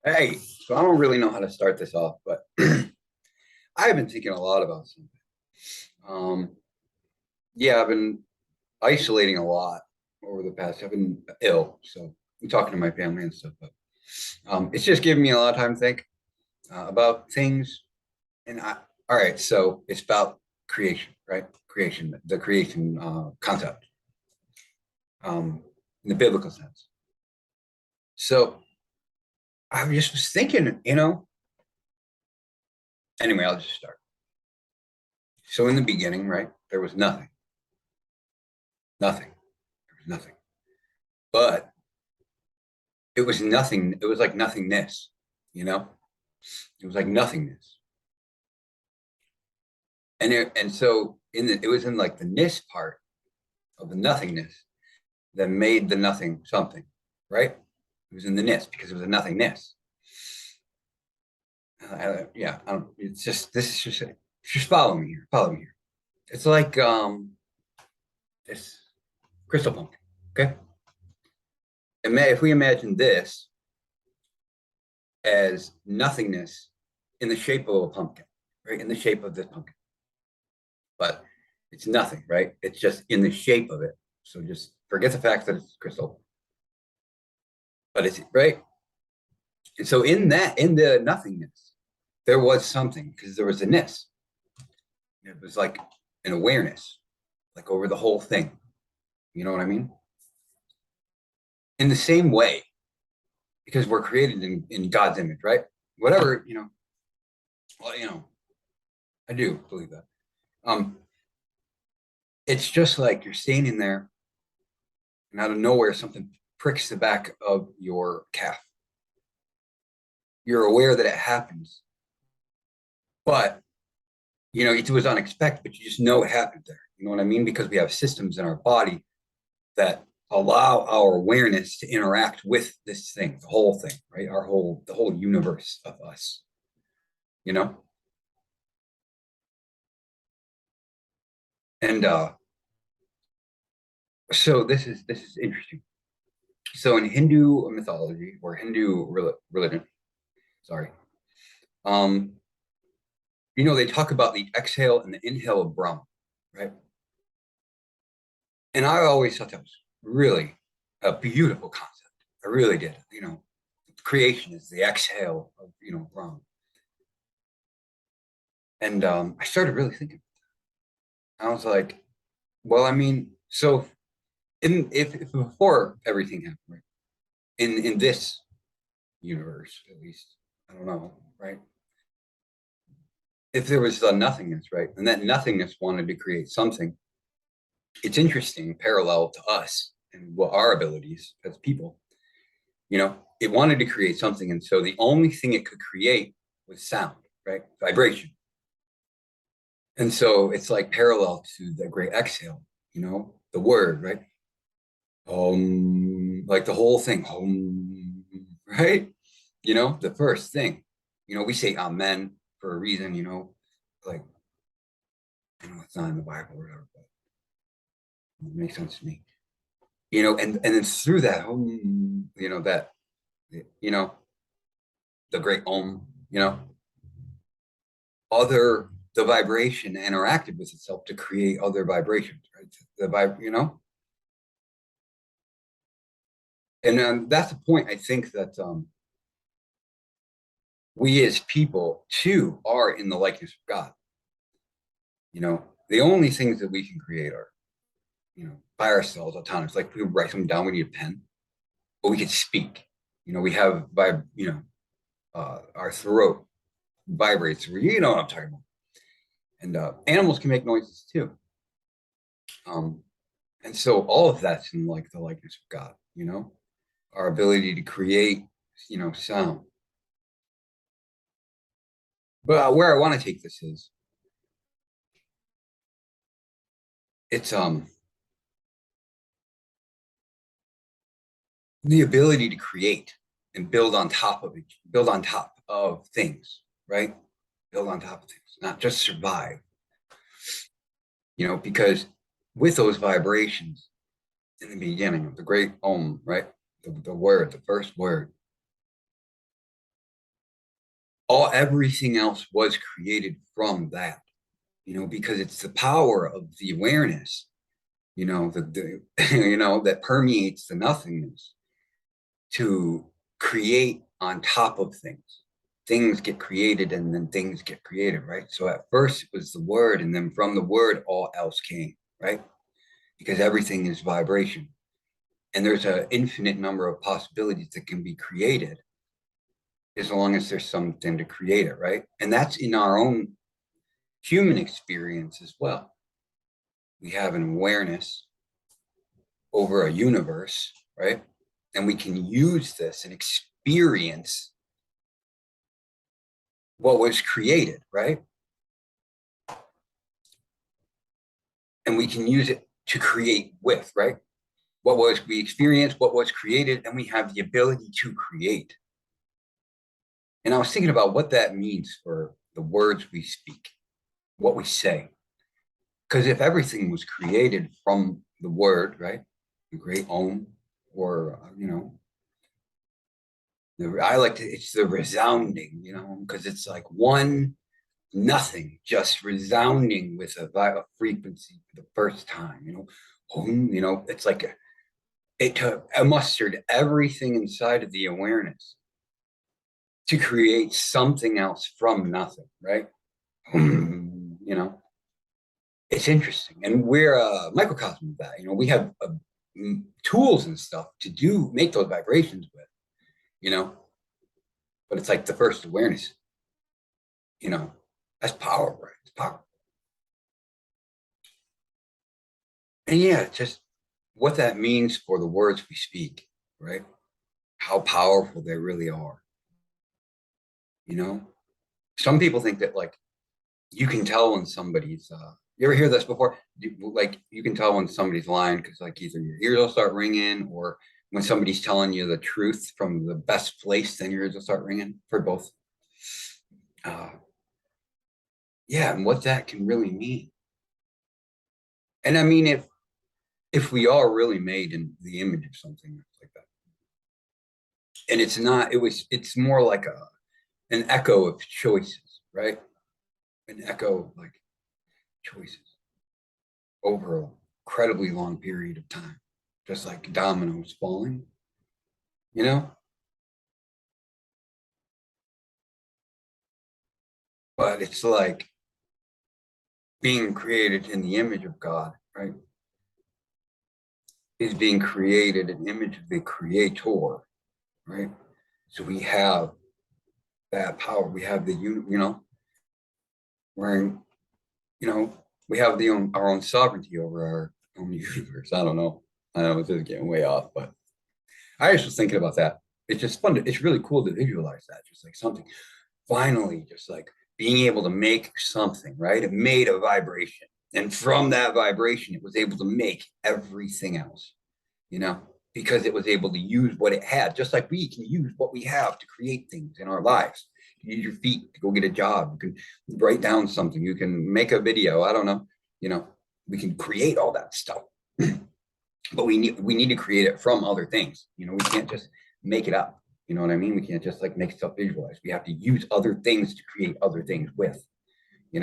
Hey, so I don't really know how to start this off, but I've been thinking a lot about something. Um, yeah, I've been isolating a lot over the past. I've been ill, so I'm talking to my family and stuff. But it's just giving me a lot of time to think about things. And all right, so it's about creation, right? Creation, the creation concept, in the biblical sense. So I just was thinking. Anyway, I'll just start. So in the beginning, right, there was nothing, nothing, there was nothing. But it was nothing. It was like nothingness, you know? It was like nothingness. And so it was in like the ness part of the nothingness that made the nothing something, right? It was in the ness because it was a nothingness. Yeah, it's just this is just follow me here. Follow me here. It's like this crystal pumpkin. Okay, if we imagine this as nothingness in the shape of a pumpkin, right? In the shape of this pumpkin, but it's nothing, right? It's just in the shape of it. So just forget the fact that it's crystal, but it's right. And so in the nothingness, there was something because there was a ness. It was like an awareness, like over the whole thing. You know what I mean? In the same way, because we're created in God's image, right? Whatever, well, I do believe that. Um, it's just like you're standing there and out of nowhere something pricks the back of your calf. You're aware that it happens, but it was unexpected, but you just know it happened there. You know what I mean? Because we have systems in our body that allow our awareness to interact with this thing, the whole thing, right? The whole universe of us, you know? And so this is interesting. So in Hindu mythology or Hindu religion, sorry, um, they talk about the exhale and the inhale of Brahma, right? And I always thought that was really a beautiful concept. I really did. Creation is the exhale of Brahma. And I started really thinking. I was like, well, I mean, so if before everything happened, right? In this universe, at least, I don't know, right? If there was a nothingness, right, and that nothingness wanted to create something, it's interesting, parallel to us and what our abilities as people, it wanted to create something, and so the only thing it could create was sound, right, vibration. And so it's like parallel to the great exhale, the word, right? Like the whole thing, right? The first thing, we say amen for a reason, like, it's not in the Bible or whatever, but it makes sense to me, and it's through that, you know, the great other, the vibration interacted with itself to create other vibrations, right? The vibe. And that's the point. I think that we as people too are in the likeness of God. The only things that we can create are, by ourselves, autonomous. Like we write them down, we need a pen, but we can speak. We have our throat vibrates. You know what I'm talking about. And animals can make noises too. Um, and so all of that's in like the likeness of God. Our ability to create, sound. But where I want to take this is it's the ability to create and build on top of it, build on top of things, right? Build on top of things, not just survive, because with those vibrations in the beginning of the great Om, right? The word, the first word, everything else was created from that, because it's the power of the awareness, the that permeates the nothingness to create on top of things. Things get created and then things get created, right? So at first it was the word, and then from the word, all else came, right? Because everything is vibration. And there's an infinite number of possibilities that can be created as long as there's something to create it, right? And that's in our own human experience as well. We have an awareness over a universe, right? And we can use this and experience what was created, right? And we can use it to create with, right? We experienced, what was created, and we have the ability to create. And I was thinking about what that means for the words we speak, what we say. Because if everything was created from the word, right? The great Om, or, I like to, it's the resounding, because it's like one nothing, just resounding with a frequency for the first time, it's like it mustered everything inside of the awareness to create something else from nothing, right? It's interesting, and we're a microcosm of that. We have tools and stuff to make those vibrations with, but it's like the first awareness, that's power, right? It's power. And yeah, just what that means for the words we speak, right? How powerful they really are. Some people think that, like, you can tell when somebody's you ever hear this before? You can tell when somebody's lying because, like, either your ears will start ringing, or when somebody's telling you the truth from the best place, then your ears will start ringing, for both. Yeah, and what that can really mean. And I mean, if we are really made in the image of something like that, and it's more like an echo of choices, right? An echo of, like, choices over an incredibly long period of time, just like dominoes falling, you know? But it's like being created in the image of God, right? Is being created an image of the creator, right? So we have that power. We have we're in, we have our own sovereignty over our own universe. I don't know. I know this is getting way off, but I just was thinking about that. It's just fun. It's really cool to visualize that. Just like something finally, just like being able to make something, right? It made a vibration. And from that vibration, it was able to make everything else, because it was able to use what it had, just like we can use what we have to create things in our lives. You use your feet to go get a job. You can write down something. You can make a video. I don't know. We can create all that stuff. But we need to create it from other things. We can't just make it up. You know what I mean? We can't just, like, make stuff visualized. We have to use other things to create other things with. You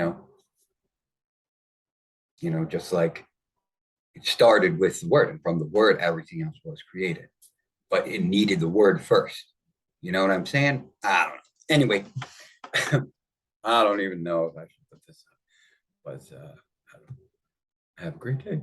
know, just like it started with the word, and from the word, everything else was created. But it needed the word first. You know what I'm saying? I don't know. Anyway, I don't even know if I should put this up, but have a great day.